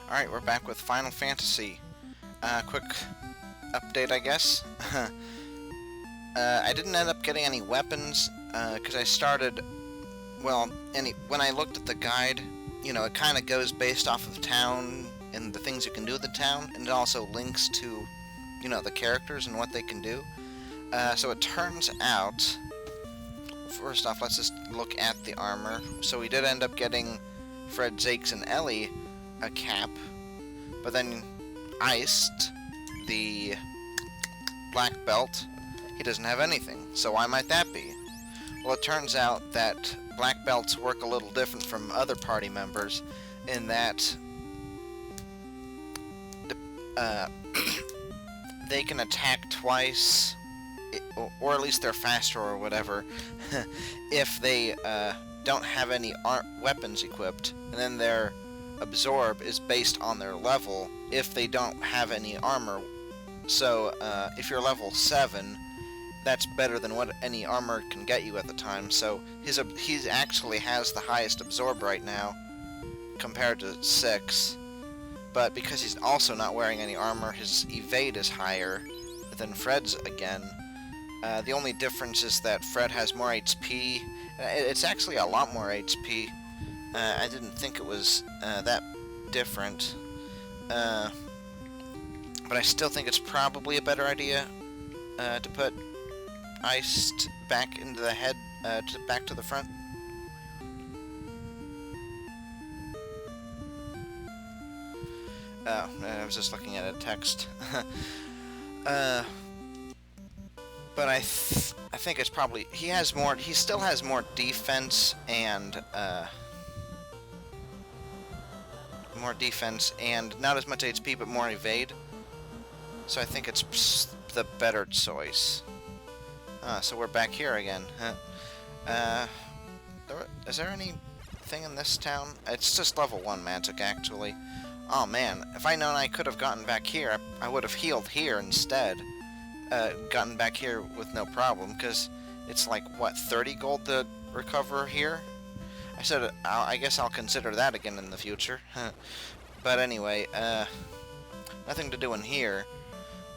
Alright, we're back with Final Fantasy. Quick update, I guess. I didn't end up getting any weapons, because I started... Well, when I looked at the guide, you know, it kind of goes based off of the town and the things you can do with the town, and it also links to, you know, the characters and what they can do. So it turns out... First off, let's just look at the armor. So we did end up getting Fred, Zakes, and Ellie a cap, but then Iced, the black belt, he doesn't have anything. So why might that be? Well, it turns out that black belts work a little different from other party members in that they can attack twice, or at least they're faster or whatever, if they don't have any weapons equipped, and then their absorb is based on their level if they don't have any armor. So if you're level 7, that's better than what any armor can get you at the time. So he actually has the highest absorb right now compared to 6, but because he's also not wearing any armor, his evade is higher than Fred's again. The only difference is that Fred has more HP. It's actually a lot more HP. I didn't think it was that different. But I still think it's probably a better idea to put Iced back into the head, back to the front. Oh, I was just looking at a text. But I think it's probably... He still has more defense and... more defense and not as much HP, but more evade. So I think it's the better choice. So we're back here again. Is there anything in this town? It's just level 1 magic, actually. Oh man, if I'd known I could have gotten back here, I would have healed here instead. Gotten back here with no problem, because it's like, what, 30 gold to recover here? I said, I guess I'll consider that again in the future. But anyway, nothing to do in here.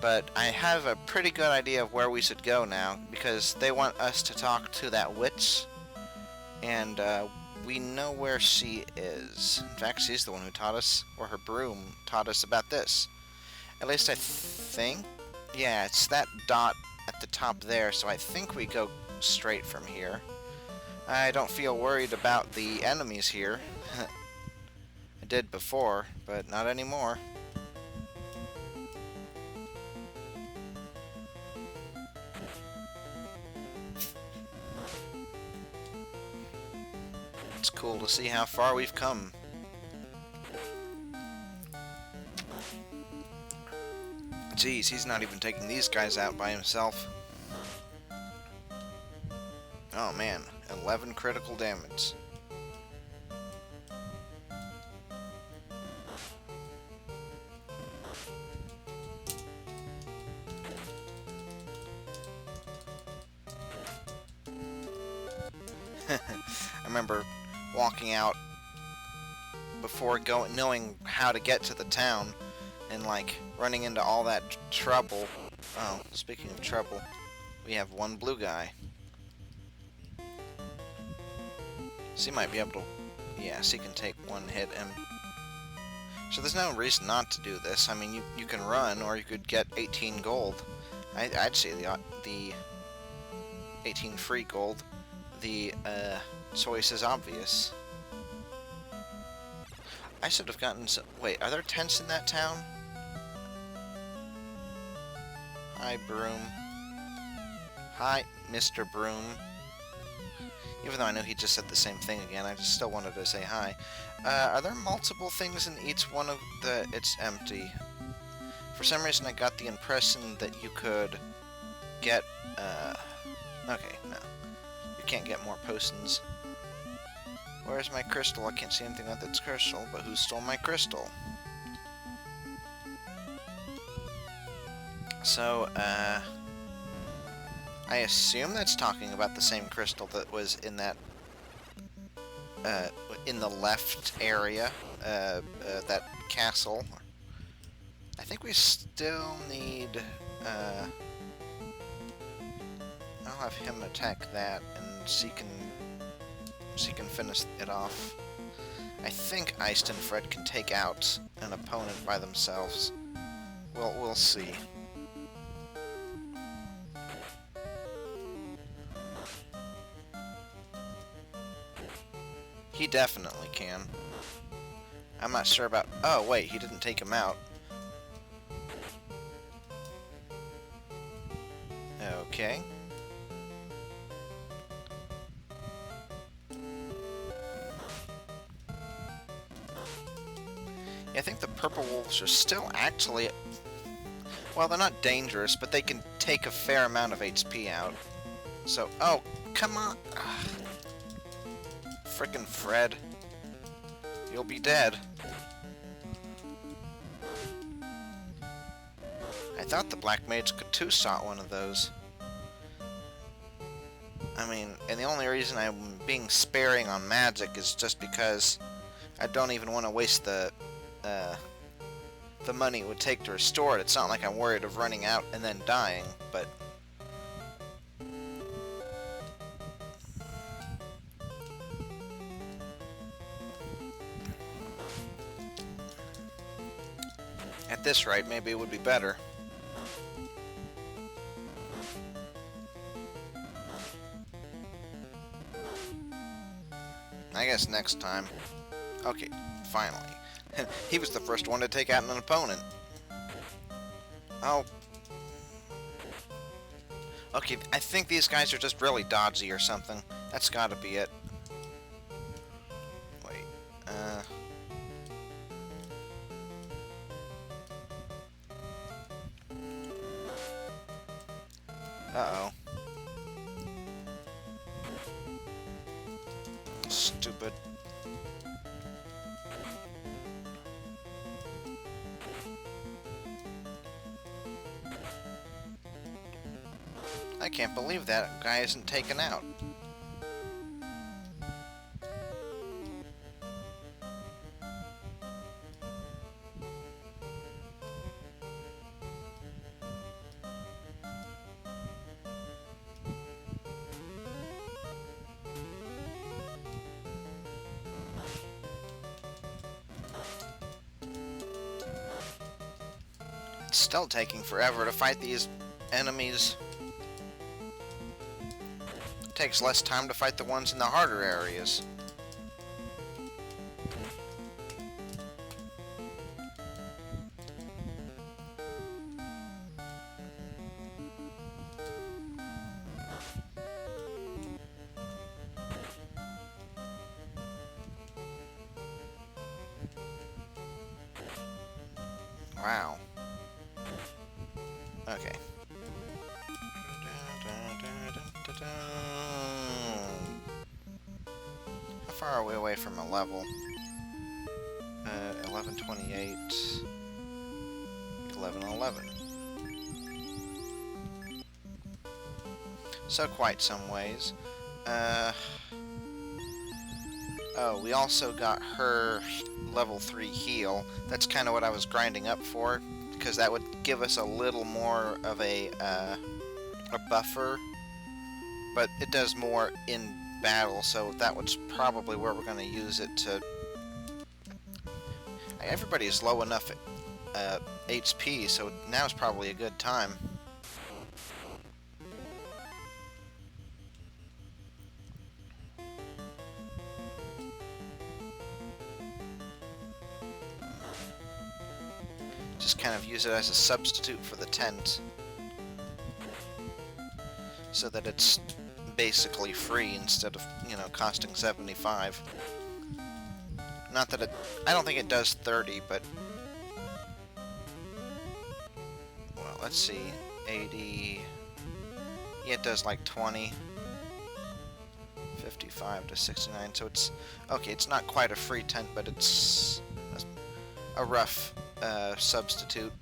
But I have a pretty good idea of where we should go now, because they want us to talk to that witch, and we know where she is. In fact, she's the one who taught us, or her broom taught us about this. At least I think. Yeah, it's that dot at the top there, so I think we go straight from here. I don't feel worried about the enemies here. I did before, but not anymore. It's cool to see how far we've come. Jeez, he's not even taking these guys out by himself. Oh man, 11 critical damage. I remember walking out before knowing how to get to the town, and like running into all that trouble. Oh, speaking of trouble, we have one blue guy. So he might be able to... Yes, he can take one hit and... So there's no reason not to do this. I mean, you can run, or you could get 18 gold. I'd say the 18 free gold. The choice is obvious. I should have gotten some... Wait, are there tents in that town? Hi, Broom. Hi, Mr. Broom. Even though I know he just said the same thing again, I just still wanted to say hi. Are there multiple things in each one of the... It's empty. For some reason I got the impression that you could get... Okay, no. You can't get more potions. Where's my crystal? I can't see anything that's crystal, but who stole my crystal? So, I assume that's talking about the same crystal that was in that, in the left area, that castle. I think we still need, I'll have him attack that and see can finish it off. I think Iced and Fred can take out an opponent by themselves. Well, we'll see. He definitely can. I'm not sure about... Oh, wait, he didn't take him out. Okay. Yeah, I think the purple wolves are still actually... Well, they're not dangerous, but they can take a fair amount of HP out. So... Oh, come on! Frickin' Fred. You'll be dead. I thought the Black Mage could two-shot one of those. I mean, and the only reason I'm being sparing on magic is just because I don't even want to waste the money it would take to restore it. It's not like I'm worried of running out and then dying, but... At this rate, maybe it would be better. I guess next time. Okay, finally. He was the first one to take out an opponent. Oh. Okay, I think these guys are just really dodgy or something. That's gotta be it. Wait, Uh-oh. Stupid. I can't believe that guy isn't taken out. It's still taking forever to fight these enemies. It takes less time to fight the ones in the harder areas. Wow. Okay. How far are we away from a level? 1128. 1111. So quite some ways. Oh, we also got her level 3 heal. That's kind of what I was grinding up for, because that would give us a little more of a buffer, but it does more in battle, so that was probably where we're going to use it to... Everybody is low enough HP, so now's probably a good time. Just kind of use it as a substitute for the tent, so that it's basically free instead of, you know, costing 75. Not that it... I don't think it does 30, but... Well, let's see. 80... Yeah, it does like 20. 55 to 69, so it's... Okay, it's not quite a free tent, but it's a rough substitute.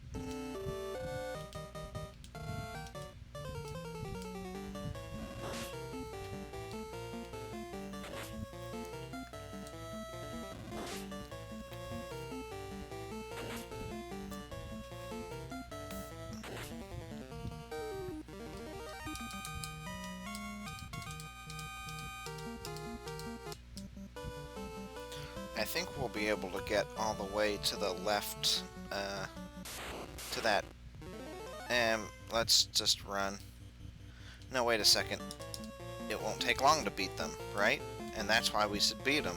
I think we'll be able to get all the way to the left, to that. Let's just run. No, wait a second. It won't take long to beat them, right? And that's why we should beat them.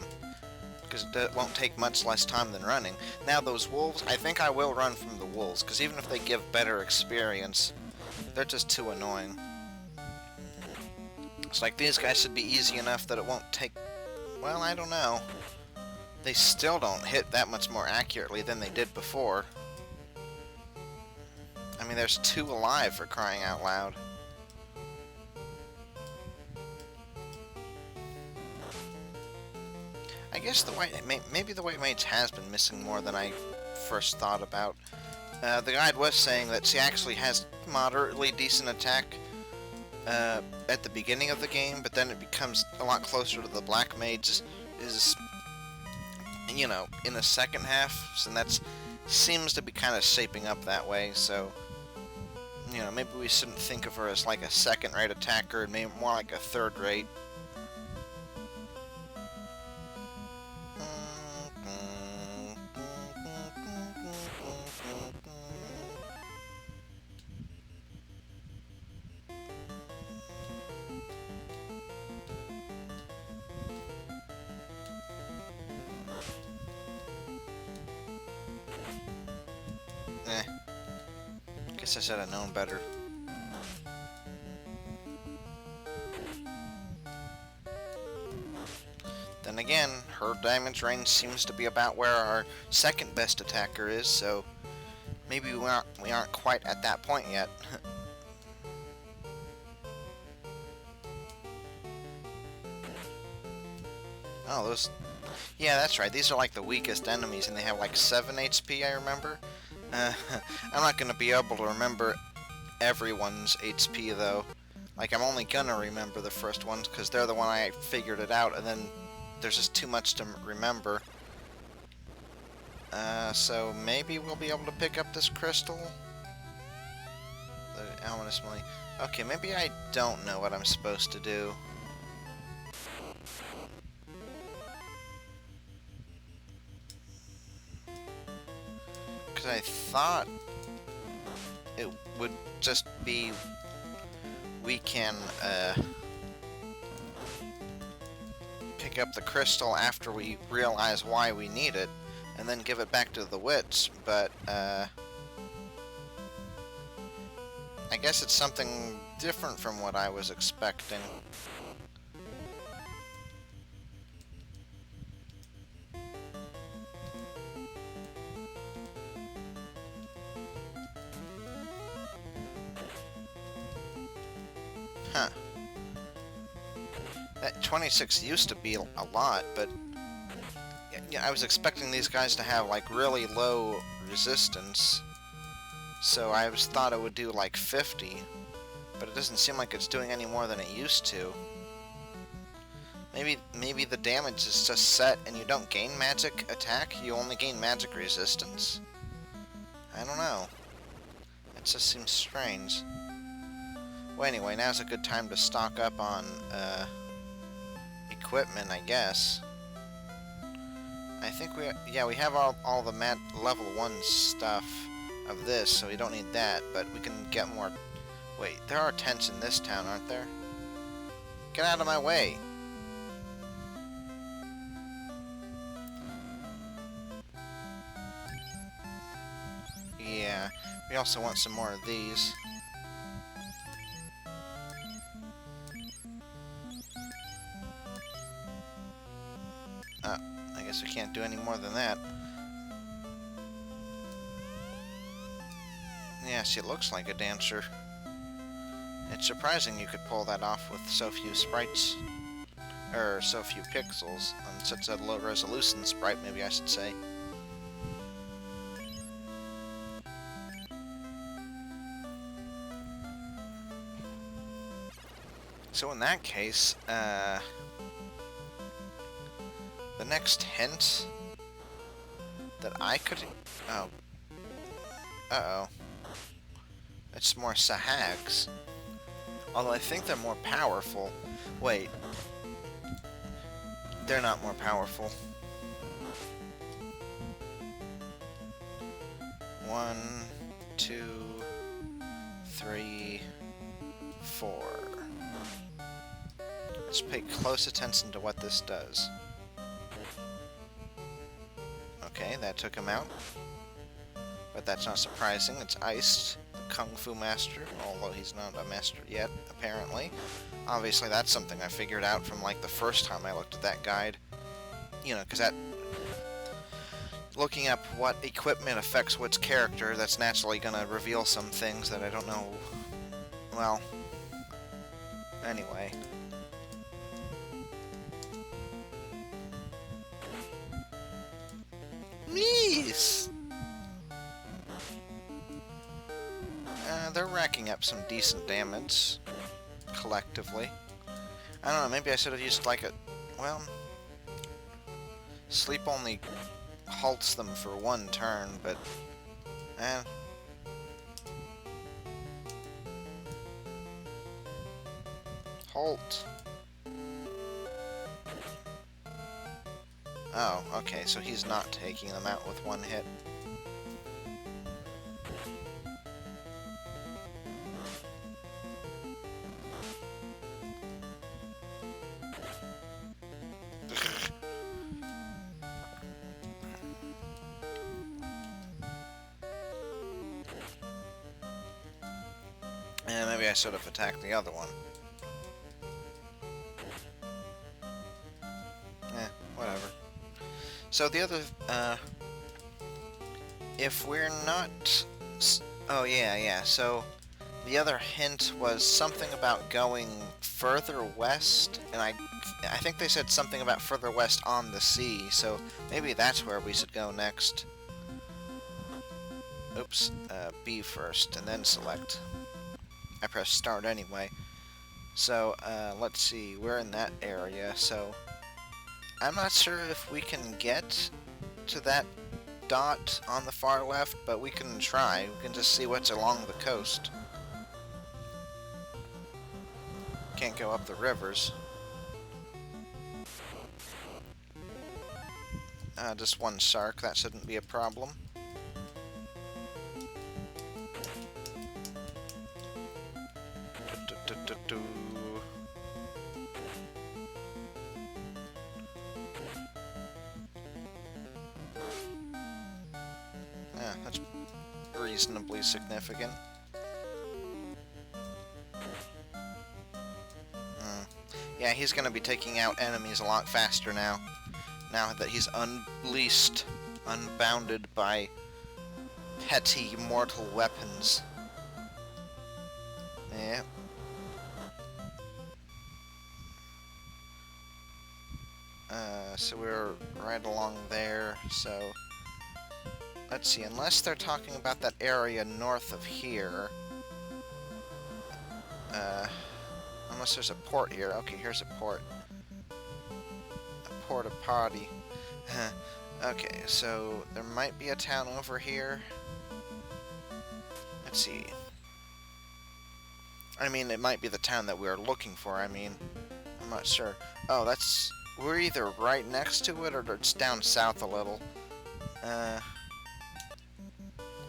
Because it won't take much less time than running. Now those wolves, I think I will run from the wolves, because even if they give better experience, they're just too annoying. It's like these guys should be easy enough that it won't take... Well, I don't know. They still don't hit that much more accurately than they did before. I mean, there's 2 alive for crying out loud. I guess the white... Maybe the white mage has been missing more than I first thought about. The guide was saying that she actually has moderately decent attack at the beginning of the game, but then it becomes a lot closer to the black mage is, you know, in the second half, and that seems to be kind of shaping up that way, so, you know, maybe we shouldn't think of her as like a second-rate attacker, and maybe more like a third-rate. Guess I should have known better. Then again, her damage range seems to be about where our second best attacker is, so maybe we aren't quite at that point yet. Oh, those... Yeah, that's right. These are like the weakest enemies, and they have like 7 HP, I remember. I'm not going to be able to remember everyone's HP, though. Like, I'm only going to remember the first ones, because they're the one I figured it out, and then there's just too much to remember. So maybe we'll be able to pick up this crystal? The ominous money. Okay, maybe I don't know what I'm supposed to do. Because I thought it would just be we can pick up the crystal after we realize why we need it and then give it back to the witch, but I guess it's something different from what I was expecting. Huh. That 26 used to be a lot, but yeah, I was expecting these guys to have like really low resistance, so I thought it would do like 50, but it doesn't seem like it's doing any more than it used to. Maybe the damage is just set and you don't gain magic attack, you only gain magic resistance? I don't know. It just seems strange. Well, anyway, now's a good time to stock up on equipment, I guess. I think we have all the level 1 stuff of this, so we don't need that, but we can get more. Wait, there are tents in this town, aren't there? Get out of my way! Yeah, we also want some more of these. I guess we can't do any more than that. Yeah, she looks like a dancer. It's surprising you could pull that off with so few sprites. Or so few pixels. On such a low resolution sprite, maybe I should say. So in that case, the next hint that I could... Oh. Uh-oh. It's more Sahags. Although I think they're more powerful. Wait. They're not more powerful. 1, 2, 3, 4. Let's pay close attention to what this does. Okay, that took him out. But that's not surprising, it's iced. The Kung Fu Master, although he's not a master yet, apparently. Obviously that's something I figured out from like the first time I looked at that guide. You know, because that... looking up what equipment affects which character, that's naturally gonna reveal some things that I don't know... well... anyway. Meese! They're racking up some decent damage, collectively. I don't know, maybe I should have used like a... well... sleep only halts them for one turn, but... halt. Oh, okay, so he's not taking them out with one hit. And maybe I should have attacked the other one. Whatever. So the other, if we're not... oh, yeah, so the other hint was something about going further west, and I think they said something about further west on the sea, so maybe that's where we should go next. Oops, B first, and then select. I pressed start anyway. So, let's see, we're in that area, so... I'm not sure if we can get to that dot on the far left, but we can try. We can just see what's along the coast. Can't go up the rivers. Just one shark, that shouldn't be a problem. Yeah, that's reasonably significant. Yeah, he's gonna be taking out enemies a lot faster now. Now that he's unleashed, unbounded by petty mortal weapons. Yeah. So we're right along there, so... let's see, unless they're talking about that area north of here... unless there's a port here. Okay, here's a port. A porta-potty. Okay, so there might be a town over here. Let's see. I mean, it might be the town that we're looking for, I mean. I'm not sure. Oh, that's... we're either right next to it, or it's down south a little.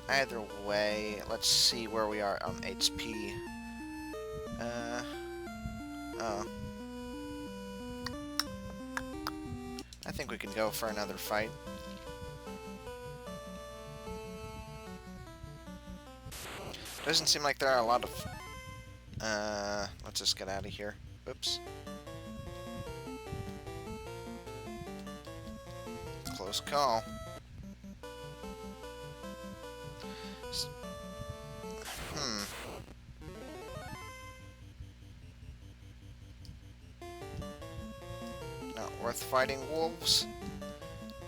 Either way, let's see where we are on HP. Oh. I think we can go for another fight. Doesn't seem like there are a lot of... let's just get out of here. Oops. Close call. Not worth fighting wolves.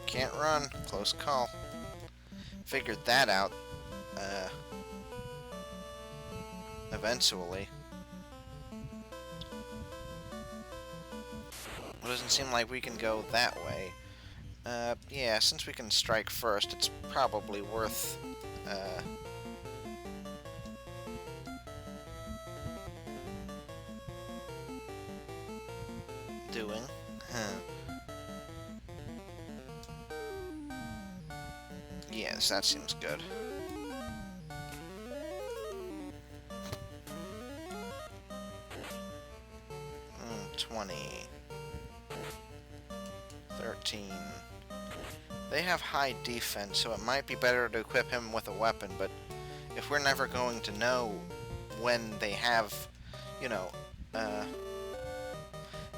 Can't run. Close call. Figured that out. Eventually. It doesn't seem like we can go that way. Yeah, since we can strike first, it's probably worth, doing. Yes, that seems good. 20. 13. They have high defense, so it might be better to equip him with a weapon, but if we're never going to know when they have, you know,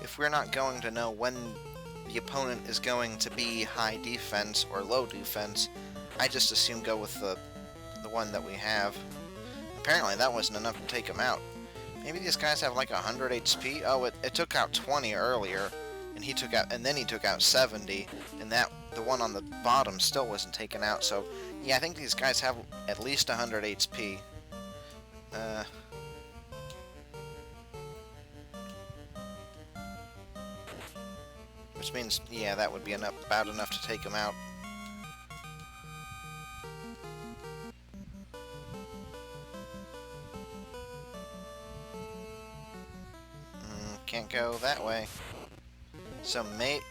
if we're not going to know when the opponent is going to be high defense or low defense, I just assume go with the one that we have. Apparently that wasn't enough to take him out. Maybe these guys have like 100 HP? Oh, it took out 20 earlier, and then he took out 70, and the one on the bottom still wasn't taken out, so yeah, I think these guys have at least 100 HP. Which means, yeah, that would be about enough to take him out. Can't go that way. So, mate...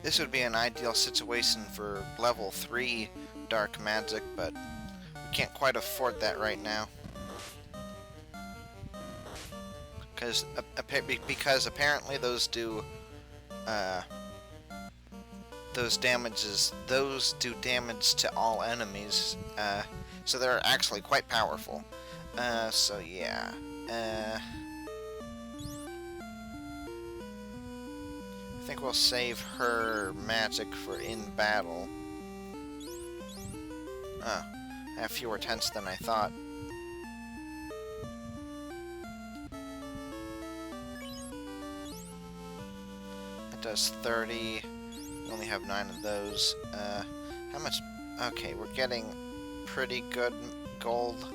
This would be an ideal situation for level 3 dark magic, but we can't quite afford that right now. Because apparently those do do damage to all enemies, so they're actually quite powerful. So yeah. I think we'll save her magic for in battle. I have fewer tents than I thought. It does 30. We only have 9 of those. How much? Okay, we're getting pretty good gold,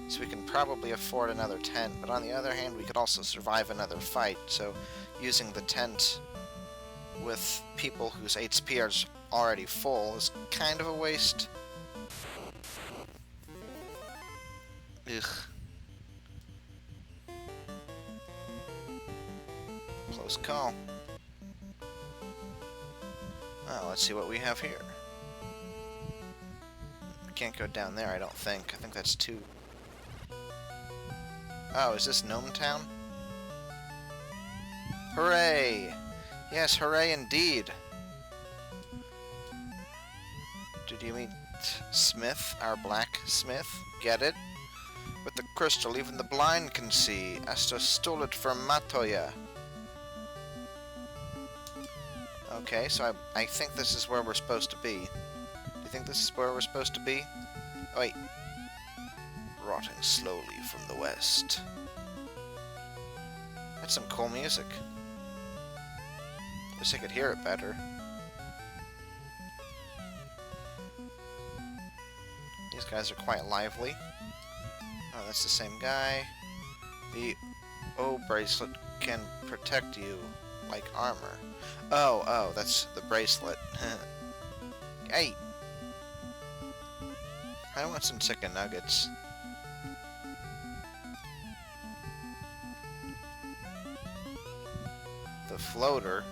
so we can probably afford another tent. But on the other hand, we could also survive another fight, so using the tent with people whose HP is already full is kind of a waste. Ugh. Close call. Oh, let's see what we have here. We can't go down there, I don't think. I think that's 2. Oh, is this Gnome Town? Hooray! Yes, hooray indeed! Did you meet Smith, our blacksmith? Get it? With the crystal, even the blind can see. Asta stole it from Matoya. Okay, so I think this is where we're supposed to be. Do you think this is where we're supposed to be? Oh, wait. Rotting slowly from the west. That's some cool music. Wish I could hear it better. These guys are quite lively. Oh, that's the same guy. The O bracelet can protect you like armor. Oh, that's the bracelet. Hey! I want some chicken nuggets. The floater.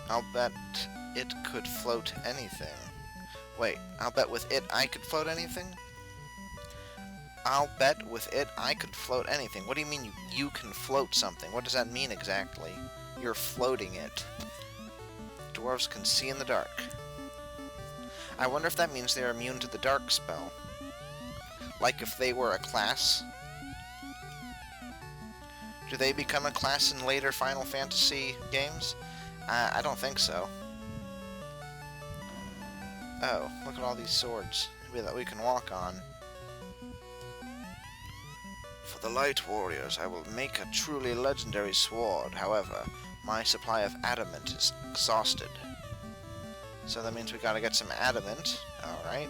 I'll bet it could float anything. Wait, I'll bet with it I could float anything? I'll bet with it I could float anything. What do you mean you can float something? What does that mean exactly? You're floating it. Dwarves can see in the dark. I wonder if that means they're immune to the dark spell. Like if they were a class. Do they become a class in later Final Fantasy games? I don't think so. Oh, look at all these swords that we can walk on. For the Light Warriors, I will make a truly legendary sword. However, my supply of adamant is exhausted. So that means we gotta get some adamant. Alright.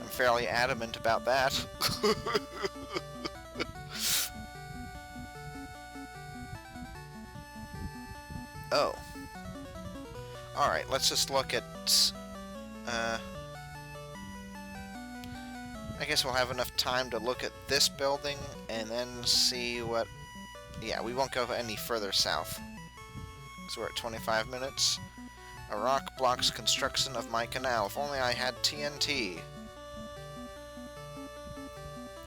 I'm fairly adamant about that. Oh. Alright, let's just look at... I guess we'll have enough time to look at this building and then see what yeah, we won't go any further south. So we're at 25 minutes. A rock blocks construction of my canal. If only I had TNT.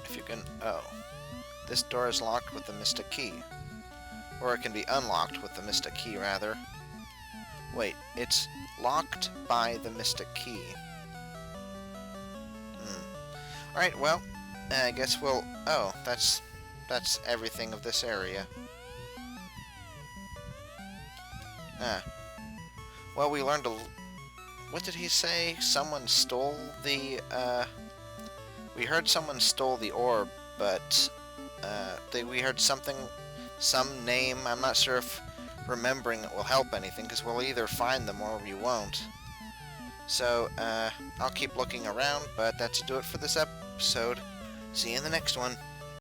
If you can... Oh. This door is locked with the Mystic Key. Or it can be unlocked with the Mystic Key, rather. Wait, it's locked by the Mystic Key. Alright, well, I guess we'll... Oh, that's everything of this area. Well, we learned a... What did he say? Someone stole the, We heard someone stole the orb, but, we heard something... Some name. I'm not sure if remembering it will help anything, because we'll either find them or we won't. So, I'll keep looking around, but that's do it for this episode. See you in the next one.